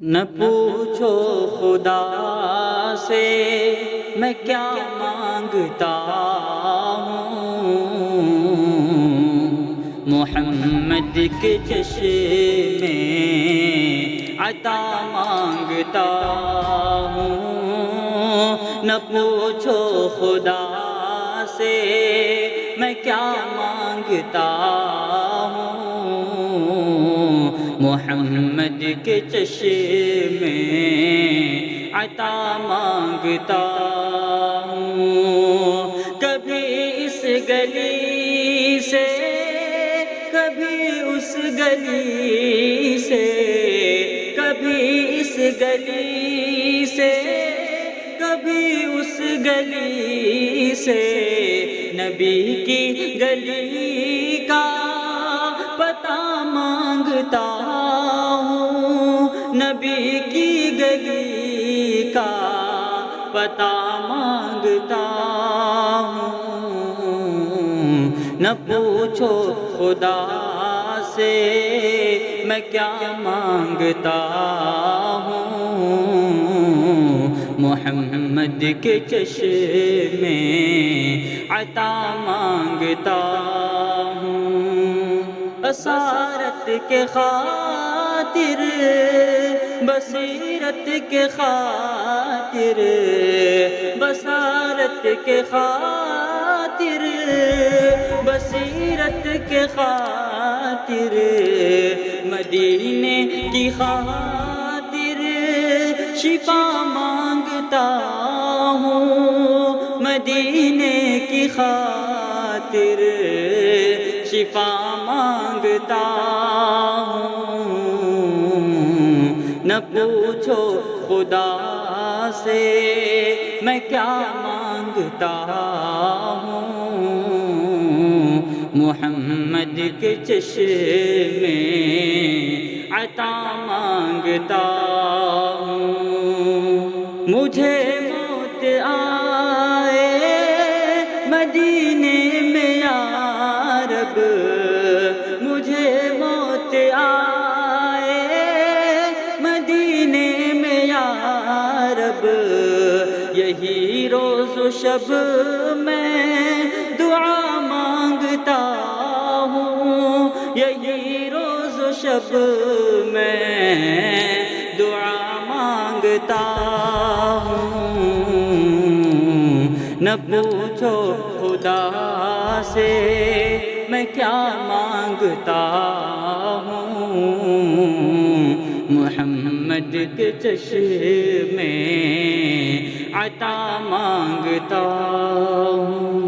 نہ پوچھو خدا سے میں کیا مانگتا ہوں، محمد کے چشم میں عطا مانگتا ہوں۔ نہ پوچھو خدا سے میں کیا مانگتا ہوں، محمد کے چشم میں عطا مانگتا ہوں۔ کبھی اس گلی سے کبھی اس گلی سے، کبھی اس گلی سے کبھی اس گلی سے، نبی کی گلی کا پتہ مانگتا ہوں، نبی کی گلی کا پتہ مانگتا ہوں۔ نہ پوچھو خدا سے میں کیا مانگتا ہوں، محمد کے چشم میں عطا مانگتا ہوں۔ بصارت کے خاطر، بصیرت کے خاطر، بصارت کے خاطر، بصیرت کے خاطر، مدینے کی خاطر شفا مانگتا ہوں، مدینے کی خاطر شفا مانگتا ہوں۔ نہ پوچھو خدا سے میں کیا مانگتا ہوں، محمد کے چشم میں عطا مانگتا ہوں۔ مجھے موت آئے مدینے میں یا رب، مجھے موت آئے مدینے میں یا رب، یہی روز و شب میں دعا مانگتا ہوں، یہی روز و شب میں دعا مانگتا ہوں۔ نہ پوچھو خدا سے میں کیا مانگتا ہوں، محمد کے چشم میں عطا مانگتا ہوں۔